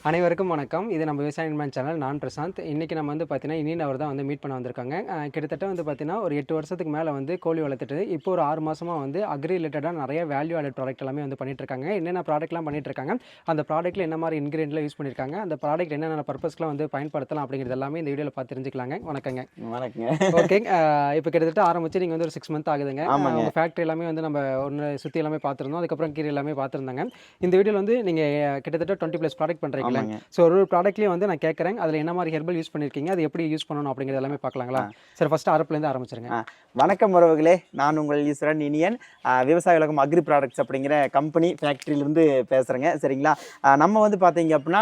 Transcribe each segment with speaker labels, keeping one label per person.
Speaker 1: அனைவருக்கும் வணக்கம். இது நம்ம விவசாய நண்பன் சேனல். நான் பிரசாந்த். இன்றைக்கி நம்ம வந்து பார்த்தீங்கன்னா, இனியன் அவர் தான் வந்து மீட் பண்ண வந்திருக்காங்க. கிட்டத்தட்ட வந்து பார்த்தீங்கன்னா, ஒரு 8 வருஷத்துக்கு மேலே வந்து கோழி வளர்த்துட்டு, இப்போ ஒரு 6 மாசமா வந்து அக்ரி ரிலேட்டடாக நிறைய வேல்யூ ஆடட் ப்ராடக்ட் எல்லாமே வந்து பண்ணிட்டுருக்காங்க. என்னென்ன ப்ராடக்ட்லாம் பண்ணிட்டுருக்காங்க, அந்த ப்ராடக்ட்டில் என்ன மாதிரி இன்கிரியன்ட்லாம் யூஸ் பண்ணியிருக்காங்க, அந்த ப்ராடக்ட் என்னென்ன பர்பஸ்க்குலாம் வந்து பயன்படுத்தலாம் அப்படிங்கிறது எல்லாமே இந்த வீடியோவில் பார்த்து தெரிஞ்சுக்கலாங்க. வணக்கங்க.
Speaker 2: வணக்கங்க.
Speaker 1: ஓகே. இப்போ கிட்டத்தட்ட ஆரம்பிச்சு நீங்கள் வந்து ஒரு 6 மந்த் ஆகுதுங்க.
Speaker 2: ஆமாங்க.
Speaker 1: உங்கள் ஃபேக்ட்ரி எல்லாமே வந்து நம்ம ஒன்று சுற்றி எல்லாமே பார்த்துருந்தோம். அதுக்கப்புறம் கீரை எல்லாமே பார்த்துருந்தாங்க. இந்த வீடியோவில் வந்து நீங்கள் கிட்டத்தட்ட 20+ ப்ராடக்ட் பண்ணுறீங்களா? ஸோ ஒரு ப்ராடக்ட்லேயே வந்து நான் கேட்குறேன், அதில் என்ன மாதிரி ஹெர்பல் யூஸ் பண்ணியிருக்கீங்க, அது எப்படி யூஸ் பண்ணணும் அப்படிங்கிறது எல்லாமே பார்க்கலாங்களா? சரி, ஃபஸ்ட்டு அரப்புலேருந்து ஆரம்பிச்சிருங்க.
Speaker 2: வணக்கம் உறவுகளே, நான் உங்கள் ஈஸ்வரன் இனியன். விவசாய உலகம் அக்ரி ப்ராடக்ட்ஸ் அப்படிங்கிற கம்பெனி ஃபேக்ட்ரியிலேருந்து பேசுகிறேங்க. சரிங்களா? நம்ம வந்து பார்த்தீங்க அப்படின்னா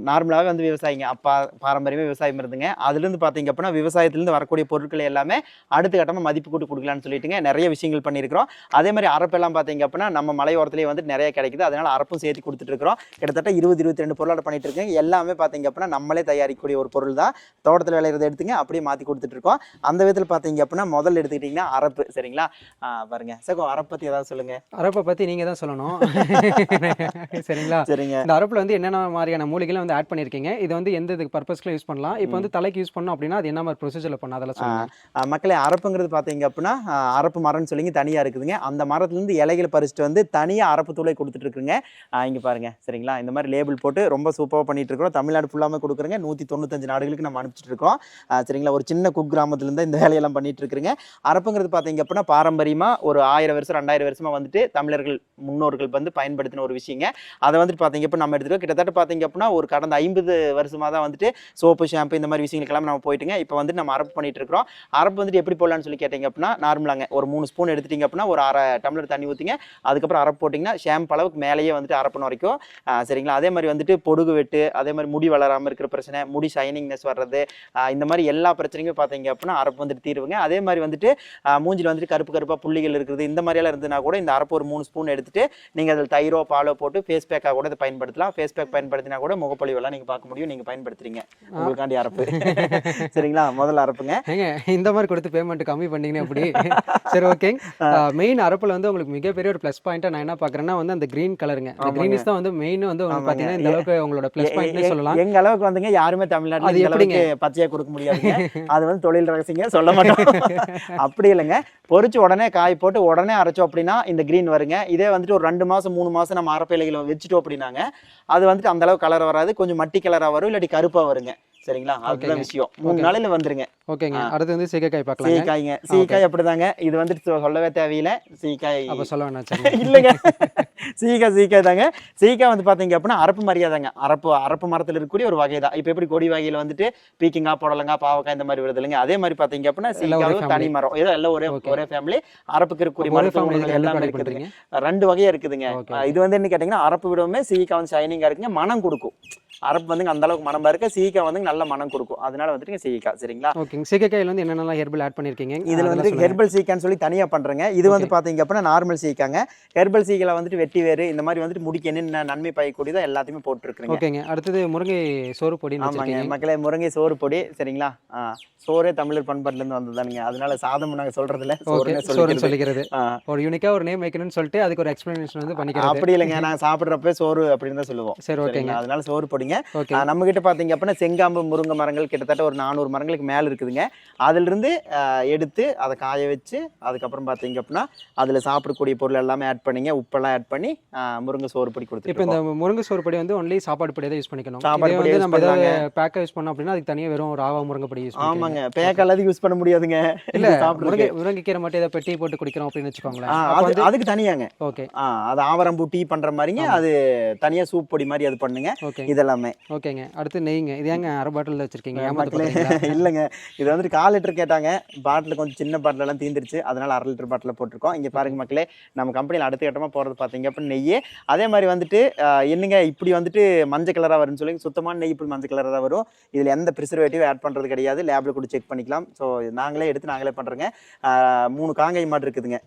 Speaker 2: நார்மலாகவே வந்து விவசாயிங்க அப்பா பாரம்பரியமாக விவசாயம் இருந்துங்க. அதுலேருந்து பார்த்தீங்க அப்படின்னா விவசாயத்துலேருந்து வரக்கூடிய பொருட்களை எல்லாமே அடுத்த கட்டமாக மதிப்பு கூட்டு கொடுக்கலான்னு சொல்லிட்டுங்க நிறைய விஷயங்கள் பண்ணியிருக்கிறோம். அதே மாதிரி அரப்பெல்லாம் பார்த்தீங்க அப்படின்னா நம்ம மலையோரத்துலேயே வந்து நிறைய கிடைக்குது. அதனால் அரப்பும் சேர்த்து கொடுத்துட்டு இருக்கிறோம். கிட்டத்தட்ட 20-22 பொருளோட பண்ணிட்டு இருக்கேன். எல்லாமே பார்த்தீங்க அப்படின்னா நம்மளே தயாரிக்கக்கூடிய ஒரு பொருள் தான். தோட்டத்தில் விளையிறதை எடுத்துங்க அப்படியே மாற்றி கொடுத்துட்டு இருக்கோம். அந்த விதத்தில் பார்த்தீங்க அப்படின்னா முதல்ல எடுத்துக்கிட்டிங்கன்னா அரப்பு. சரிங்களா? பாருங்க சகோ, அரப்பை பற்றி ஏதாவது சொல்லுங்க.
Speaker 1: அரப்பை பற்றி நீங்கள் தான் சொல்லணும். சரிங்களா? சரிங்க. இந்த அரப்பில் வந்து என்னென்ன மாதிரியான மூலிகைகளை வந்து ஆட் பண்ணியிருக்கீங்க, இது வந்து எந்த இதுக்கு பர்பஸ்க்குள்ள யூஸ் பண்ணலாம், இப்போ வந்து தலைக்கு யூஸ் பண்ணணும் அப்படின்னா அது என்ன மாதிரி ப்ரொசீஜரில் பண்ணணும், அதெல்லாம் சொல்லுங்கள்.
Speaker 2: மக்களே, அரப்புங்கிறது பார்த்தீங்க அப்படின்னா அரப்பு மரம்னு சொல்லிங்க தனியாக இருக்குதுங்க. அந்த மரத்துலேருந்து இலைகளை பறிச்சுட்டு வந்து தனியாக அரப்பு தூளை கொடுத்துட்டு இருக்குங்க. இங்கே பாருங்க. சரிங்களா? இந்த மாதிரி லேபிள் போட்டு ரொம்ப சூப்பராக பண்ணிட்டு இருக்கிறோம். தமிழ்நாடு ஃபுல்லாமே கொடுக்குறேங்க. 195 நாடுகளுக்கு நம்ம அனுப்பிச்சிட்டு இருக்கோம். சரிங்களா? ஒரு சின்ன கிராமத்துலேருந்து இந்த வேலையெல்லாம் பண்ணிட்டு இருக்கிறேங்க. அரப்புங்கிறது பார்த்தீங்க அப்படின்னா பாரம்பரியமாக ஒரு 1000 வருஷம் 2000 வருஷமாக வந்துட்டு தமிழர்கள் முன்னோர்கள் வந்து பயன்படுத்தின ஒரு விஷயங்க. அதை வந்துட்டு பார்த்தீங்க அப்படின்னா நம்ம எடுத்துக்கிறோம். கிட்டத்தட்ட பார்த்தீங்க அப்படின்னா ஒரு கடந்த 50 வருஷமாக தான் வந்துட்டு சோப்பு ஷாம்பு இந்த மாதிரி விஷயங்களுக்கெல்லாம் நம்ம போயிட்டுங்க. இப்போ வந்துட்டு நம்ம அரப்பு பண்ணிட்டு இருக்கிறோம். அரப்பு வந்துட்டு எப்படி போடலான்னு சொல்லி கேட்டிங்க அப்படின்னா நார்மலாங்க ஒரு 3 ஸ்பூன் எடுத்துட்டிங்க அப்படின்னா ஒரு அரை டம்ளர் தண்ணி ஊற்றிங்க. அதுக்கப்புறம் அரப்பு போட்டிங்கன்னா ஷாம்பு அளவுக்கு மேலேயே வந்துட்டு அரப்புன்னு வரைக்கும். சரிங்களா? அதே மாதிரி வந்துட்டு பொடுகு வெட்டு, அதே மாதிரி முடி வளராமல் இருக்கிற பிரச்சனை, முடி ஷைனிங்னஸ் வர்றது, இந்த மாதிரி எல்லா பிரச்சனையும் பார்த்தீங்க அப்படின்னா அரப்பு வந்துட்டு தீர்வுங்க. அதே மாதிரி வந்துட்டு மூஞ்சில் வந்துட்டு கருப்பாக புள்ளிகள் இருக்குது, இந்த மாதிரியெல்லாம் இருந்ததுன்னா கூட இந்த அரப்பு ஒரு 3 ஸ்பூன் எடுத்துட்டு நீங்கள் அதில் தயிரோ பாலோ போட்டு ஃபேஸ் பேக்காக கூட இதை பயன்படுத்தலாம். ஃபேஸ் பேக் பயன்படுத்தினா கூட முகப்பொழிவெல்லாம் நீங்கள் பார்க்க முடியும். நீங்கள் பயன்படுத்துறீங்க உங்களுக்காண்டி அரப்பு. சரிங்களா? முதல்ல அரப்புங்க.
Speaker 1: இந்த மாதிரி கொடுத்து பேமெண்ட் கம்மி பண்ணிங்கன்னா அப்படி. சரி, ஓகே. மெயின் அரப்பில் வந்து உங்களுக்கு மிகப்பெரிய ஒரு ப்ளஸ் பாயிண்ட்டாக நான் என்ன பார்க்குறேன்னா வந்து அந்த க்ரீன் கலருங்க. அந்த க்ரீனிஸ் தான் வந்து மெயின் வந்து பார்த்தீங்கன்னா இந்த அளவுக்கு உங்களோட ப்ளஸ் பாயிண்ட்னே சொல்லலாம்.
Speaker 2: எங்க அளவுக்கு வந்துங்க யாருமே தமிழ்நாட்டில் அது எப்படிங்க பச்சையா கொடுக்க முடியாதுங்க. அது வந்து தொழில் ரகசியங்க, சொல்ல மாட்டோம். அப்படி இல்லைங்க, பொறிச்சு உடனே காய் போட்டு உடனே அரைச்சோம் அப்படின்னா இந்த கிரீன் வருங்க. இதே வந்துட்டு ஒரு 2 மாசம் 3 மாசம் நம்ம அரப்பையிலைகளை வச்சுட்டோம் அப்படின்னாங்க அது வந்துட்டு அந்த அளவுக்கு கலர் வராது, கொஞ்சம் மட்டி கலரா வரும், இல்லாட்டி கருப்பா வருங்க. சரிங்களா? அதுதான் விஷயம். 3 நாளையில வந்துருங்க.
Speaker 1: ஓகேங்க. அடுத்து வந்து சீக்காய் பார்க்கலாம்.
Speaker 2: சீக்காய்ங்க. சீக்காய் அப்படிதாங்க. இது வந்துட்டு சொல்லவே தேவையில்லை. சீக்காய்
Speaker 1: அப்ப சொல்ல வேணாம்.
Speaker 2: இல்லைங்க, சீக்காய் தாங்க. சீக்காய் வந்து பாத்தீங்க அப்படின்னா அரப்பு மரியாதைங்க. அரப்பு மரத்துல இருக்கக்கூடிய ஒரு வகை தான். இப்ப எப்படி கொடி வகையில வந்துட்டு பீக்கிங்கா, புடலங்கா, பாவக்காய் இந்த மாதிரி வருது இல்லைங்க, அதே மாதிரி பாத்தீங்க அப்படின்னா சீக்காய் தனி மரம். ஏதோ எல்லாம் ஒரே ஃபேமிலி. அரப்புக்கு இருக்கக்கூடிய மரத்துல எல்லாமே இருக்குதுங்க. 2 வகையா இருக்குதுங்க. இது வந்து என்ன கேட்டீங்கன்னா அரப்பு விடவுமே சீக்காய் வந்து ஷைனிங்கா இருக்குங்க, மனம் கொடுக்கும். அரப்பு வந்து அந்த அளவுக்கு மனம் இருக்க, சீக்காய் வந்து நல்ல மனம் கொடுக்கும். அதனால வந்துட்டு சீக்காய். சரிங்களா?
Speaker 1: ஓகே. சீக்காய்ல வந்து என்னென்னலாம் ஹெர்பல் ஆட் பண்ணிருக்கீங்க?
Speaker 2: இதுல வந்து ஹெர்பல் சீக்கான்னு சொல்லி தனியா பண்றேங்க. இது வந்து பாத்தீங்க அப்படின்னா நார்மல் சீக்காங்க. ஹெர்பல் சீக்கால வந்துட்டு வெட்டி வேறு இந்த மாதிரி வந்துட்டு முடிக்க என்ன நன்மை பயக்கூடியதோ எல்லாத்தையுமே போட்டுருக்கீங்க.
Speaker 1: ஓகேங்க. அடுத்தது முருங்கை சோறு பொடி.
Speaker 2: ஆமாங்க மக்களே, முருங்கை சோறு பொடி. சரிங்களா? சோறே தமிழர் பண்பாட்டுல இருந்து வந்ததானுங்க. அதனால சாதம் நாங்க சொல்றது இல்ல, சோறுன்னு சொல்லிக்கிறது. ஒரு யூனிக்கா ஒரு நேம் வைக்கணும்னு சொல்லிட்டு அதுக்கு ஒரு எக்ஸ்பிளனேஷன் வந்து பண்ணிக்கிறோம். அப்படி இல்லைங்க, நாங்க சாப்பிடுறப்ப சோறு அப்படின்னு தான் சொல்லுவோம். சரி, ஓகேங்க. அதனால சோறு பொடிங்க. நம்ம கிட்ட பாத்தீங்க அப்படின்னா செங்காம்பு முருங்கை மரங்கள் கிட்டத்தட்ட ஒரு 400 மரங்களுக்கு மேல இருக்குதுங்க. அதுல இருந்து எடுத்து அதை காய வச்சு அதுக்கப்புறம் பாத்தீங்க அப்படின்னா அதுல சாப்பிடக்கூடிய பொருள் எல்லாமே ஆட் பண்ணிங்க, உப்பெல்லாம் ஆட் பண்ணி முருங்கை சோறு பொடி கொடுத்து. இப்போ
Speaker 1: இந்த முருங்கை சோறு பொடி வந்து ஒன்லி சாப்பாடு பொடி தான் யூஸ் பண்ணிக்கணும். சாப்பாடு பொடி நம்ம ஏதாவது பேக்கா யூஸ் பண்ணோம் அப்படின்னா அதுக்கு தனியா வெறும் ராவா முருங்கை பொடி யூஸ் பண்ணணும்.
Speaker 2: ஆமாங்க, பேக் எல்லாத்தையும் யூஸ் பண்ண முடியாதுங்க. இல்ல,
Speaker 1: முருங்கை கீரை மட்டும் ஏதாவது பெட்டி போட்டு குடிக்கிறோம் அப்படின்னு வச்சுக்கோங்களேன்,
Speaker 2: அதுக்கு தனியாங்க.
Speaker 1: ஓகே.
Speaker 2: அது ஆவரம்பூ டீ பண்ற மாதிரிங்க, அது தனியா சூப் பொடி மாதிரி அது பண்ணுங்க. இதெல்லாமே ஓகேங்க.
Speaker 1: அடுத்து நெய்ங்க. இது ஏங்க அரை பாட்டில் வச்சிருக்கீங்க?
Speaker 2: இல்லைங்க, இது வந்துட்டு 1/4 லிட்டர் கேட்டாங்க. பாட்டில் கொஞ்சம் சின்ன பாட்டில் எல்லாம் தீந்துருச்சு, அதனால 1/2 லிட்டர் பாட்டில் போட்டிருக்கோம். இங்க பாருங்க மக்களே, நம்ம கம்பெனியில் அடுத்த கட்டமா போறது பாத்தீங்க அப்படின்னு நெய். அதே மாதிரி வந்துட்டு என்னங்க இப்படி வந்துட்டு மஞ்சள் கலரா வரும்னு சொல்லி, சுத்தமான நெய் இப்படி மஞ்சள் கலரா தான் வரும். இதுல எந்த ப்ரிசர்வேட்டிவ் ஆட் பண்றது கிடையாது. லேப்ல கூட செக் பண்ணிக்கலாம். ஸோ நாங்களே எடுத்து நாங்களே பண்றோங்க. 3 காங்கை மாடு இருக்குதுங்க.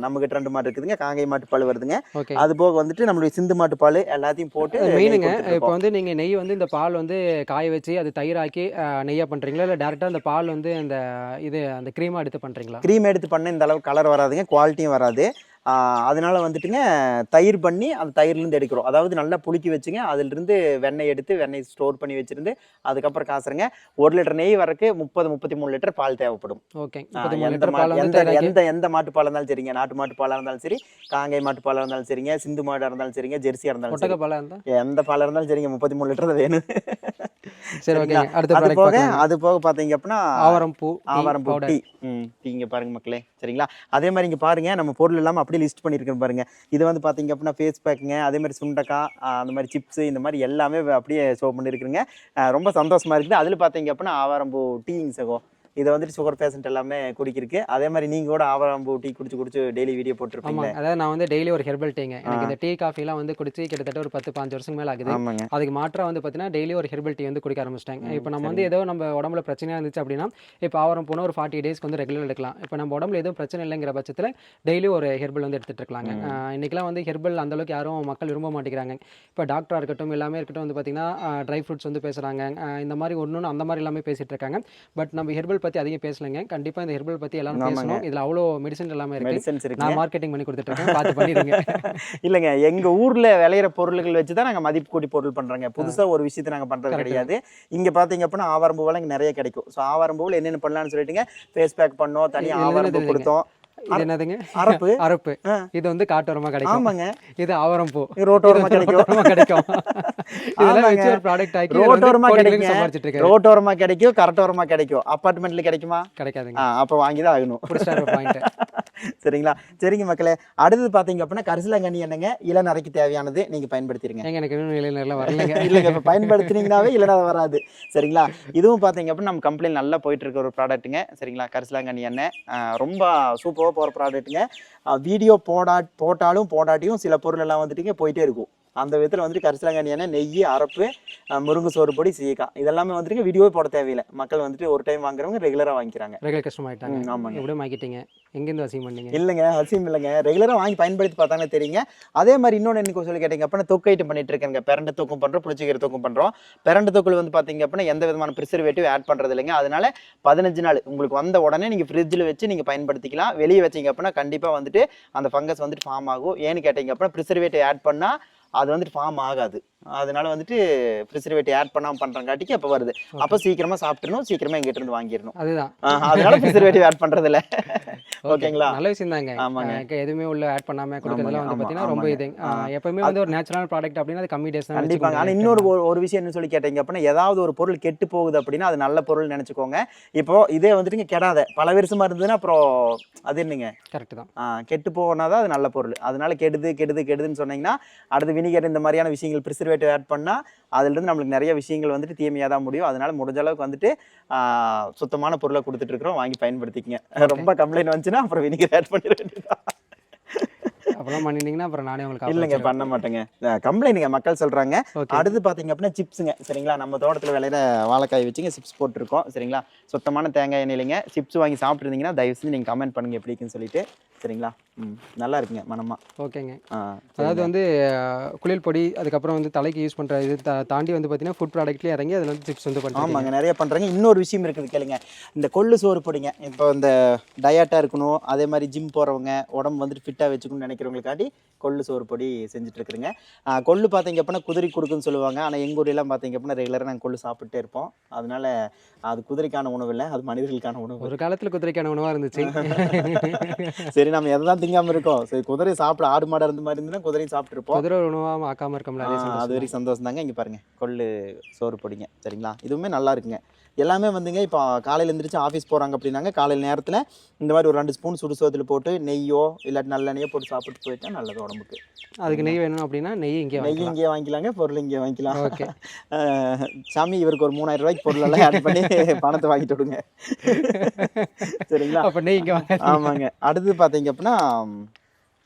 Speaker 2: நம்ம கிட்ட 2 மாடு இருக்குதுங்க. காங்கை மாட்டு பால் வருதுங்க. அது போக வந்துட்டு நம்மளுடைய சிந்து மாட்டு பால் எல்லாத்தையும் போட்டு
Speaker 1: மெயினுங்க. இப்போ வந்து நீங்க நெய் வந்து இந்த பால் வந்து காய வச்சு அது தயிராக்கி நெய்யா பண்றீங்களா, இல்லை டேரெக்டாக அந்த பால் வந்து அந்த க்ரீமாக எடுத்து பண்ணுறீங்களா?
Speaker 2: க்ரீம் எடுத்து பண்ண இந்த அளவுக்கு கலர் வராதுங்க, குவாலிட்டியும் வராது. அதனால வந்துட்டுங்க தயிர் பண்ணி அந்த தயிர்லேருந்து எடுக்கிறோம். அதாவது நல்லா புளிக்கி வச்சுங்க அதிலிருந்து வெண்ணெய் எடுத்து வெண்ணெய் ஸ்டோர் பண்ணி வச்சிருந்து அதுக்கப்புறம் காசுறங்க 1 லிட்டர் நெய் வரக்கு 33 லிட்டர் பால் தேவைப்படும்.
Speaker 1: ஓகே.
Speaker 2: எந்த மாட்டு பால் இருந்தாலும் சரிங்க, நாட்டு மாட்டு பாலாக இருந்தாலும் சரி, காங்கை மாட்டு பாலாக இருந்தாலும் சரிங்க, சிந்து மாடாக இருந்தாலும் சரிங்க, ஜெர்சியாக இருந்தாலும் சரி,
Speaker 1: பாலா இருந்தா
Speaker 2: எந்த பாலாக இருந்தாலும் சரிங்க 33 லிட்டர் தான் வேணும்.
Speaker 1: சரி, ஓகே. அடுத்த
Speaker 2: அது
Speaker 1: ப்ராடக்ட்
Speaker 2: போக
Speaker 1: பார்க்கலாம்.
Speaker 2: அது போக பார்த்தீங்க அப்படின்னா
Speaker 1: ஆவாரம்
Speaker 2: ஆவாரம் பூ டீ இங்கே பாருங்க மக்களே, சரிங்களா. அதே மாதிரி இங்கே பாருங்க நம்ம பொருள் எல்லாம் அப்படியே லிஸ்ட் பண்ணியிருக்கோம் பாருங்க. இது வந்து பார்த்தீங்க அப்படின்னா ஃபேஸ் பேக்குங்க, அதே மாதிரி சுண்டக்காய், அந்த மாதிரி சிப்ஸ், இந்த மாதிரி எல்லாமே அப்படியே ஷோ பண்ணியிருக்குங்க. ரொம்ப சந்தோஷமா இருக்குது. அதில் பார்த்தீங்க அப்படின்னா ஆவாரம்பூ டீங்க சகோ, இதை வந்துட்டு சுகர் பேஷண்ட் எல்லாமே குடிக்கிறதுக்கு. அதே மாதிரி நீங்க கூட ஆவாரம்பூ டீ குடிச்சு டெய்லி வீடியோ போட்டுருப்பீங்க.
Speaker 1: ஆமாம், அதாவது நான் வந்து டெய்லி ஒரு ஹெர்பல் டீங்க. எனக்கு இந்த டீ காஃபிலாம் வந்து குடிச்சு கிட்டத்தட்ட ஒரு 10-15 வருஷம் மேலே ஆகுது.
Speaker 2: ஆமாங்க.
Speaker 1: அதுக்கு மாற்றா வந்து பார்த்தீங்கன்னா டெய்லி ஒரு ஹெர்பல் டீ வந்து குடிக்க ஆரம்பிச்சிட்டாங்க. இப்போ நம்ம வந்து ஏதோ நம்ம உடம்புல பிரச்சனையாக இருந்துச்சு அப்படின்னா, இப்போ ஆவாரம் போனால் ஒரு 40 டேஸ்க்கு வந்து ரெகுலர் எடுக்கலாம். இப்போ நம்ம உடம்புல எதுவும் பிரச்சனை இல்லைங்கிற பட்சத்தில் டெய்லி ஒரு ஹெர்பல் வந்து எடுத்துகிட்டு இருக்கலாங்க. இன்றைக்கெலாம் வந்து ஹெர்பல் அந்தளவுக்கு யாரும் மக்கள் விரும்ப மாட்டேங்கிறாங்க. இப்போ டாக்டராக இருக்கட்டும் எல்லாமே இருக்கட்டும் வந்து பார்த்தீங்கன்னா ட்ரை ஃப்ரூட்ஸ் வந்து பேசுகிறாங்க, இந்த மாதிரி ஒன்று அந்த மாதிரி எல்லாமே பேசிகிட்டு இருக்காங்க. பட் நம்ம ஹெர்பல் பற்றி அதிகம் பேசலைங்க. கண்டிப்பா இந்த ஹெர்பல் பத்தி எல்லாரும் பேசணும். இதுல அவ்வளோ மெடிசன் எல்லாமே இருக்கு. நான் மார்க்கெட்டிங் பண்ணி கொடுத்துட்டு இருக்கேன், பார்த்து பண்ணிடுங்க.
Speaker 2: இல்லைங்க, எங்க ஊர்ல விளையிற பொருட்கள் வச்சு தான் நாங்க மதிப்பு கூட்டி பொருள் பண்றோங்க. புதுசா ஒரு விஷயத்தை நாங்க பண்றது கிடையாது. இங்க பாத்தீங்க அப்படின்னா ஆவாரம்பூவெல்லாம் இங்க நிறைய கிடைக்கும். ஸோ ஆவாரம்பூவில் என்னென்ன பண்ணலாம்னு சொல்லிட்டுங்க ஃபேஸ் பேக் பண்ணோம், தனியாக ஆவாரம்பூ கொடுத்தோம்.
Speaker 1: இது என்னதுங்க?
Speaker 2: அரப்பு.
Speaker 1: அரப்பு. இது வந்து காட்டோரமா கிடைக்கும்.
Speaker 2: ஆமாங்க.
Speaker 1: இது ஆவாரம்பூ
Speaker 2: ரோட்டோரமா கிடைக்கும்.
Speaker 1: கிடைக்கும். இதெல்லாம் வச்சு ஒரு ப்ராடக்ட் ஆக்கி
Speaker 2: ரோட்டோரமா கிடைக்கும், ரோட்டோரமா கிடைக்கும், கரெக்டோரமா கிடைக்கும். அபார்ட்மெண்ட்ல கிடைக்குமா?
Speaker 1: கிடைக்காதுங்க.
Speaker 2: அப்ப வாங்கி தான் ஆகணும். சரிங்களா? சரிங்க மக்களே, அடுத்தது பாத்தீங்க அப்படின்னா கரிசலாங்கண்ணி என்னங்க இளநரைக்கு தேவையானது நீங்க பயன்படுத்திடுங்க.
Speaker 1: எனக்கு இன்னும் இளநரைலாம் வரலங்க.
Speaker 2: இல்லைங்க, இப்ப பயன்படுத்தினீங்கன்னாவே இளநரை வராது. சரிங்களா? இதுவும் பாத்தீங்க அப்படின்னா நம்ம கம்பெனியில் நல்லா போயிட்டு இருக்க ஒரு ப்ராடக்ட்டுங்க. சரிங்களா? கரிசலாங்கண்ணி எண்ணெய் ரொம்ப சூப்பராக போகிற ப்ராடக்ட்டுங்க. வீடியோ போட்டாலும் போடாட்டியும் சில பொருள் எல்லாம் வந்துட்டுங்க போயிட்டே இருக்கும். அந்த விதத்தில் வந்துட்டு கரிசலாங்கண்ணி எண்ணெய், நெய், அரப்பு, முருங்கை சோறு பொடி, சீக்காய் இதெல்லாமே வந்துட்டு வீடியோவே போட தேவையில்லை. மக்கள் வந்துட்டு ஒரு டைம் வாங்குறவங்க ரெகுலராக வாங்கிக்கிறாங்க.
Speaker 1: ரெகுலர் கஸ்டமர் ஆகிட்டாங்க.
Speaker 2: ஆமாங்க.
Speaker 1: எப்படியும் வாங்கிட்டீங்க. எங்கேருந்து வசியம் பண்ணீங்க?
Speaker 2: இல்லைங்க, வசியம் இல்லைங்க, ரெகுலராக வாங்கி பயன்படுத்தி பார்த்தாங்க தெரியுங்க. அதே மாதிரி இன்னொன்று என்ன சொல்லி கேட்டீங்க அப்படின்னா தொக்கு ஐட்டம் பண்ணிட்டு இருக்கேங்க. பிரண்டை தொக்கும் பண்ணுறோம், புளிச்சக்கீரை தொக்கும் பண்ணுறோம். பிரண்டை தொக்குள் வந்து பார்த்தீங்க அப்படின்னா எந்த விதமான ப்ரிசர்வேட்டிவ் ஆட் பண்ணுறது இல்லைங்க. அதனால 15 நாள் உங்களுக்கு வந்த உடனே நீங்கள் ஃப்ரிட்ஜில் வச்சு நீங்கள் பயன்படுத்திக்கலாம். வெளியே வச்சிங்க அப்படின்னா கண்டிப்பாக வந்துட்டு அந்த ஃபங்கஸ் வந்துட்டு ஃபார்ம் ஆகும். ஏன்னு கேட்டீங்க அப்படின்னா ப்ரிசர்வேட்டிவ் ஆட் பண்ணால் அது வந்துட்டு ஃபார்ம் ஆகாது. அதனால வந்துட்டு ப்ரிசர்வேட்டிவ் ஆட் பண்ணாமல் பண்ணுறங்காட்டிக்கு அப்போ வருது. அப்போ சீக்கிரமாக சாப்பிட்றணும், சீக்கிரமாக எங்கிட்ட இருந்து வாங்கிடணும். அதுதான், அதனால ப்ரிசர்வேட்டிவ் ஆட் பண்ணுறது இல்லை. ஓகேங்களா?
Speaker 1: நல்ல விஷயம் தாங்க. ஆமாங்க, எதுவுமே உள்ள ஆட் பண்ணாமல் கொடுக்கறதுலாம் வந்து பார்த்தீங்கன்னா ரொம்ப இது. எப்பவுமே வந்து ஒரு நேச்சுரல் ப்ராடக்ட் அப்படின்னா அது கம்மி டேஸ் தான்.
Speaker 2: கண்டிப்பாங்க. ஆனால் இன்னொரு ஒரு விஷயம் என்ன சொல்லி கேட்டீங்க அப்படின்னா ஏதாவது ஒரு பொருள் கெட்டு போகுது அப்படின்னா அது நல்ல பொருள் நினச்சிக்கோங்க. இப்போ இதே வந்துட்டு கெடாத பல வருஷமா இருந்ததுன்னா அப்புறம் அது என்னங்க?
Speaker 1: கரெக்ட் தான்.
Speaker 2: கெட்டு போனா தான் அது நல்ல பொருள். அதனால கெடுதுன்னு சொன்னீங்கன்னா அடுத்து வினிகர் இந்த மாதிரியான விஷயங்கள் ப்ரிசர்வேட்டிவ் ஆட் பண்ணால் அதுலேருந்து நம்மளுக்கு நிறைய விஷயங்கள் வந்துட்டு தீமையாக தான் முடியும். அதனால முடிஞ்ச அளவுக்கு வந்துட்டு சுத்தமான பொருளை கொடுத்துட்டு இருக்கிறோம், வாங்கி பயன்படுத்திக்கங்க. ரொம்ப கம்ப்ளைண்ட் வந்துச்சுன்னா அப்புறம் வினிகர் ஆட் பண்ணிட வேண்டியதான்.
Speaker 1: அப்புறம் பண்ணிட்டீங்கன்னா அப்புறம் நானே உங்களுக்கு
Speaker 2: இல்லைங்க பண்ண மாட்டேங்க, கம்ப்ளைண்ட்டுங்க மக்கள் சொல்கிறாங்க. அடுத்து பார்த்தீங்க அப்படின்னா சிப்ஸுங்க. சரிங்களா? நம்ம தோட்டத்தில் விளையிற வாழைக்காய் வச்சுங்க சிப்ஸ் போட்டிருக்கோம். சரிங்களா? சுத்தமான தேங்காய் எண்ணெயிலைங்க சிப்ஸ் வாங்கி சாப்பிட்ருந்தீங்கன்னா தயவு செஞ்சு நீங்கள் கமெண்ட் பண்ணுங்கள் எப்படி இருக்குன்னு சொல்லிட்டு. சரிங்களா? நல்லா இருக்குங்க மனமா.
Speaker 1: ஓகேங்க. அதாவது வந்து குளியல் பொடி அதுக்கப்புறம் வந்து தலைக்கு யூஸ் பண்ணுற இது தாண்டி வந்து பார்த்தீங்கன்னா ஃபுட் ப்ராடக்ட்லேயே இறங்கி அதில் வந்து சிப்ஸ் வந்து பண்ணுறாங்க.
Speaker 2: ஆமாங்க, நிறைய பண்ணுறாங்க. இன்னொரு விஷயம் இருக்குது கேளுங்க, இந்த கொள்ளு சோறு பொடிங்க. இப்போ இந்த டயட்டாக இருக்கணும், அதே மாதிரி ஜிம் போகிறவங்க உடம்பு வந்துட்டு ஃபிட்டாக வச்சுக்கணும்னு நினைக்கிறவங்களுக்காண்டி கொள்ளு சோறு பொடி செஞ்சுட்டு இருக்குதுங்க. கொள்ளு பார்த்தீங்க அப்படின்னா குதிரை கொடுக்குன்னு சொல்லுவாங்க. ஆனால் எங்கள் ஊரெல்லாம் பார்த்தீங்க அப்படின்னா ரெகுலராக நாங்கள் கொள்ளு சாப்பிட்டே இருப்போம். அதனால அது குதிரைக்கான உணவு இல்லை, அது மனிதர்களுக்கான உணவு.
Speaker 1: ஒரு காலத்தில் குதிரைக்கான உணவாக இருந்துச்சு.
Speaker 2: சரி, நம்ம எதை தான் திங்காமல் இருக்கோம். சரி, குதிரை சாப்பிட ஆடு மாடு இருந்த மாதிரி இருந்துன்னா குதிரையும் சாப்பிட்டுருப்போம்.
Speaker 1: குதிரை உணவாக ஆக்காமல் இருக்கோம்ல,
Speaker 2: அது வரைக்கும் சந்தோஷம் தாங்க. இங்கே பாருங்கள் கொள்ளு சோறு பொடிங்க. சரிங்களா? இதுவுமே நல்லா இருக்குங்க. எல்லாமே வந்துங்க இப்போ காலையில் எழுந்திரிச்சு ஆஃபீஸ் போகிறாங்க அப்படின்னாங்க காலையில் நேரத்தில் இந்த மாதிரி ஒரு 2 ஸ்பூன் சுடு சோத்தில் போட்டு நெய்யோ இல்லாட்டி நல்லெண்ணெயோ போட்டு சாப்பிட்டு போயிட்டா நல்லது உடம்புக்கு.
Speaker 1: அதுக்கு நெய் வேணும் அப்படின்னா நெய் இங்கே
Speaker 2: வாங்கிக்கலாங்க, பொருள் இங்கே வாங்கிக்கலாம். ஓகே சாமி, இவருக்கு ஒரு 3000 ரூபாய்க்கு பொருளெல்லாம் ஆட் பண்ணி பணத்தை வாங்கிட்டு விடுங்க. சரிங்களா?
Speaker 1: அப்போ நெய் இங்கே வாங்க.
Speaker 2: ஆமாங்க. அடுத்து பார்த்தீங்க அப்படின்னா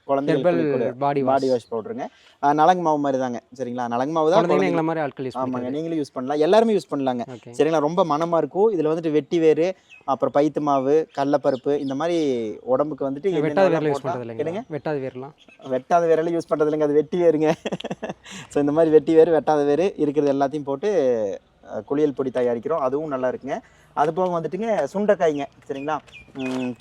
Speaker 2: குழந்தைகள் பாடி வாஷ் பவுடருங்க. நலங்கு மாவு மாதிரி தாங்க. சரிங்களா? நலங்கு மாவு தான்
Speaker 1: எங்களை மாதிரி ஆட்கள் யூஸ்
Speaker 2: ஆமாங்க, நீங்களும் யூஸ் பண்ணலாம், எல்லாருமே யூஸ் பண்ணலாங்க. சரிங்களா? ரொம்ப மனமாக இருக்கும். இதில் வந்துட்டு வெட்டி வேறு, அப்புறம் பைத்து மாவு, கடலப்பருப்பு, இந்த மாதிரி உடம்புக்கு வந்துட்டு
Speaker 1: வெட்டாத வேரில் யூஸ் பண்ணுறது இல்லைங்க. வெட்டாத வேர்லாம்
Speaker 2: வெட்டாத வேரெல்லாம் யூஸ் பண்ணுறது இல்லைங்க, அது வெட்டி வேறுங்க. ஸோ இந்த மாதிரி வெட்டி வேறு வெட்டாத வேறு இருக்கிறது எல்லாத்தையும் போட்டு குளியல் பொடி தயாரிக்கிறோம், அதுவும் நல்லா இருக்குங்க. அது போக வந்துட்டுங்க சுண்டைக்காய்ங்க, சரிங்களா.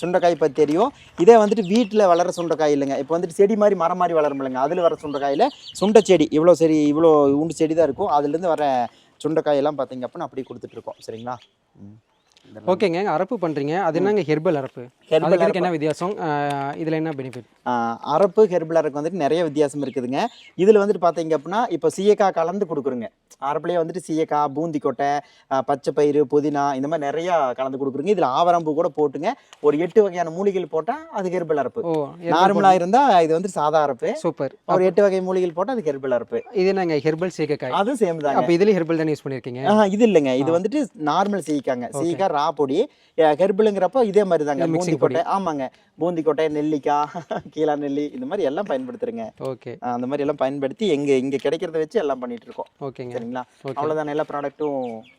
Speaker 2: சுண்டைக்காய் பற்றி தெரியும். இதே வந்துட்டு வீட்டில் வளர சுண்டைக்காய் இல்லைங்க. இப்போ வந்துட்டு செடி மாதிரி மரம் மாதிரி வளரும் இல்லைங்க, அதில் வர சுண்டைக்காயில் சுண்டை செடி இவ்வளோ உண்டு செடி தான் இருக்கும். அதுலேருந்து வர சுண்டைக்காயெல்லாம் பார்த்தீங்க அப்படின்னா அப்படி கொடுத்துட்ருக்கோம், சரிங்களா.
Speaker 1: ஓகேங்க. அரப்பு பண்ணுறீங்க, அது என்னங்க ஹெர்பல் அரப்பு? அதுக்கு என்ன வித்தியாசம், இதில் என்ன பெனிஃபிட்?
Speaker 2: அரப்பு ஹெர்பல் அரப்பு வந்துட்டு நிறைய வித்தியாசம் இருக்குதுங்க. இதில் வந்துட்டு பார்த்தீங்க அப்படின்னா இப்போ சீயக்காய் கலந்து கொடுக்குறோங்க. அரப்புலேயே வந்துட்டு சீயக்காய், பூந்தி கொட்டை, பச்சை பயிறு, புதினா இந்த மாதிரி நிறையா கலந்து கொடுக்குறீங்க. இதில் ஆவரம்பூ கூட போட்டுங்க ஒரு 8 வகையான மூலிகைகள் போட்டால் அது ஹெர்பல் அரப்பு. நார்மலாக இருந்தால் இது வந்து சாதா அரப்பு.
Speaker 1: சூப்பர்.
Speaker 2: ஒரு 8 வகை மூலிகைகள் போட்டால் அது ஹெர்பல் அரப்பு.
Speaker 1: இது என்னங்க ஹெர்பல் சீயக்காய்?
Speaker 2: அது சேம் தான்.
Speaker 1: அப்போ இதுலேயும் ஹெர்பல் தானே யூஸ் பண்ணியிருக்கீங்க?
Speaker 2: இது இல்லைங்க, இது வந்துட்டு நார்மல் சீயக்காங்க. சீயக்காய் ரா பொடி. ஹெர்பலுங்கிறப்போ இதே மாதிரி தாங்க, பூந்தி கொட்டை. ஆமாங்க, பூந்தி கொட்டை, நெல்லிக்காய், கீழா நெல்லி இந்த மாதிரி எல்லாம் பயன்படுத்துறேங்க.
Speaker 1: ஓகே.
Speaker 2: அந்த மாதிரி எல்லாம் பயன்படுத்தி இங்கே கிடைக்கிறத வச்சு எல்லாம் பண்ணிட்டு இருக்கோம்.
Speaker 1: ஓகேங்க,
Speaker 2: சரிங்களா. அவ்வளோதான், எல்லா ப்ராடக்ட்டும்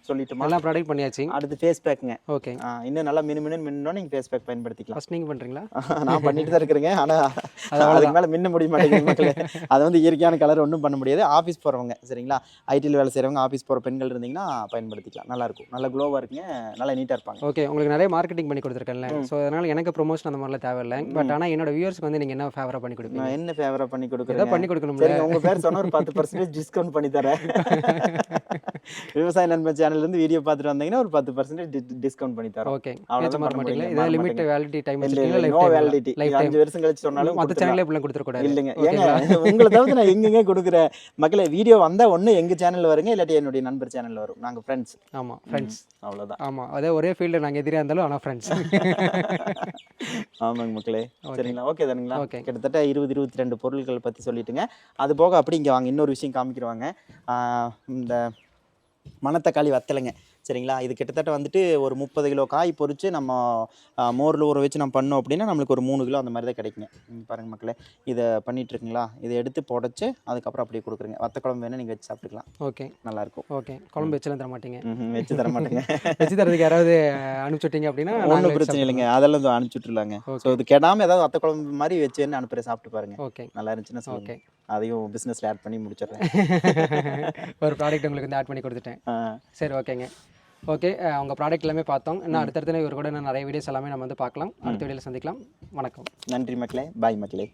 Speaker 2: சொல்லிட்டுமா?
Speaker 1: எல்லா ப்ராடக்ட் பண்ணியாச்சு.
Speaker 2: அடுத்து ஃபேஸ் பேக்குங்க.
Speaker 1: ஓகே.
Speaker 2: இன்னும் நல்லா மின்னோன்னு நீங்கள் ஃபேஸ் பேக் பயன்படுத்திக்கலாம்.
Speaker 1: ஃபர்ஸ்ட் நீங்கள் பண்ணுறீங்களா?
Speaker 2: நான் பண்ணிட்டு தான் இருக்கிறேங்க. ஆனால் அதுக்கு மேலே மின்ன முடிய மாட்டேங்குது மக்களே. அது வந்து இயற்கையான கலர் ஒன்றும் பண்ண முடியாது. ஆஃபீஸ் போகிறவங்க, சரிங்களா, ஐடியில் வேலை செய்கிறவங்க, ஆஃபீஸ் போகிற பெண்கள் இருந்தீங்கன்னா பயன்படுத்திக்கலாம். நல்லாயிருக்கும், நல்லா க்ளோவாக இருக்குங்க, நல்லா நீட்டாக இருப்பாங்க.
Speaker 1: ஓகே. உங்களுக்கு நிறைய மார்க்கெட்டிங் பண்ணி கொடுத்துருக்கேன்ல, ஸோ அதனால் எனக்கு ப்ரொமோஷன் அந்த மாதிரிலாம் தேவையில்லை. பட் ஆனால் என்னோட வியூவர்ஸ்க்கு வந்து நீங்கள் என்ன ஃபேவராக பண்ணி கொடுப்பீங்க?
Speaker 2: நான் என்ன ஃபேவராக பண்ணி கொடுக்குறேன்?
Speaker 1: ஏதாவது பண்ணி கொடுக்கணும்.
Speaker 2: சரி, உங்கள் பேர் சொன்னால் ஒரு 10% டிஸ்கவுண்ட் பண்ணி தரேன். விவசாய நண்பன் சேனல்லேருந்து வீடியோ பார்த்துட்டு வந்தீங்கன்னா ஒரு 10% டிஸ்கவுண்ட் பண்ணி தரோம்.
Speaker 1: ஓகே. பேச்சு மாற மாட்டீங்களா? இதில் லிமிட் வேலிடிட்டி டைம்
Speaker 2: வச்சுருக்கீங்களா? No validity. 5 வருஷம் கழிச்சு சொன்னாலும்
Speaker 1: மற்ற சேனல்ல இப்படிலாம் கொடுத்துடக்கூடாது.
Speaker 2: இல்லைங்க. ஏங்க உங்களை தவிர்த்து நான் எங்கெங்க கொடுக்குறேன் மக்களே. வீடியோ வந்தால் ஒன்று எங்கள் சேனலில் வருங்க, இல்லாட்டி என்னுடைய நண்பர் சேனலில் வரும். நாங்கள் ஃப்ரெண்ட்ஸ்.
Speaker 1: ஆமாம், ஃப்ரெண்ட்ஸ்.
Speaker 2: அவ்வளோதான்.
Speaker 1: ஆமாம், அதே ஒரே ஃபீல்டில் நாங்கள் எதிரியாக இருந்தாலும் ஆனால் ஃப்ரெண்ட்ஸ்.
Speaker 2: ஆமாங்க மக்களே. சரிங்களா, ஓகே தானுங்களா.
Speaker 1: ஓகே.
Speaker 2: கிட்டத்தட்ட 22 பொருட்கள் பற்றி சொல்லிட்டுங்க. அது போக அப்படி இங்கே வாங்க, இன்னொரு விஷயம் காமிக்கிறவாங்க. இந்த மணத்தக்காளி வத்தலைங்க, சரிங்களா. இது கிட்டத்தட்ட வந்துட்டு ஒரு 30 கிலோ காய் பொறிச்சு நம்ம மோரில் ஊற வச்சு நம்ம பண்ணோம் அப்படின்னா நம்மளுக்கு ஒரு 3 கிலோ அந்த மாதிரி தான் கிடைக்குங்க. பாருங்கள் மக்களே, இதை பண்ணிகிட்ருக்குங்களா. இதை எடுத்து புடச்சி அதுக்கப்புறம் அப்படியே கொடுக்குறேங்க. வத்த குழம்பு வேணும், நீங்கள் வச்சு சாப்பிட்டுக்கலாம்.
Speaker 1: ஓகே,
Speaker 2: நல்லாயிருக்கும்.
Speaker 1: ஓகே. குழம்பு வச்சுலாம் தர மாட்டீங்க?
Speaker 2: வச்சு தர மாட்டேங்க.
Speaker 1: வச்சு தரதுக்கு யாராவது அனுப்பிச்சுட்டீங்க அப்படின்னா
Speaker 2: ஒன்றும் பிரச்சனை இல்லைங்க, அதெல்லாம் அனுப்பிச்சுட்ருலாங்க. ஸோ இது கெடாமல் ஏதாவது வத்த குழம்பு மாதிரி வச்சு அனுப்புகிறேன், சாப்பிட்டு பாருங்கள்.
Speaker 1: ஓகே, நல்லா
Speaker 2: இருந்துச்சுன்னா சொல்லுங்க, அதையும் பிஸ்னஸில் ஆட் பண்ணி முடிச்சிடுறேன்.
Speaker 1: ஒரு ப்ராடக்ட் உங்களுக்கு வந்து ஆட் பண்ணி கொடுத்துட்டேன். சரி, ஓகேங்க. ஓகே, உங்கள் ப்ராடக்ட் எல்லாமே பார்த்தோம். இன்னும் அடுத்தடுத்து இவர் கூட நிறைய வீடியோஸ் எல்லாமே நம்ம வந்து பார்க்கலாம். அடுத்த வீடியோவில் சந்திக்கலாம். வணக்கம்.
Speaker 2: நன்றி மக்களே. பாய் மக்களே.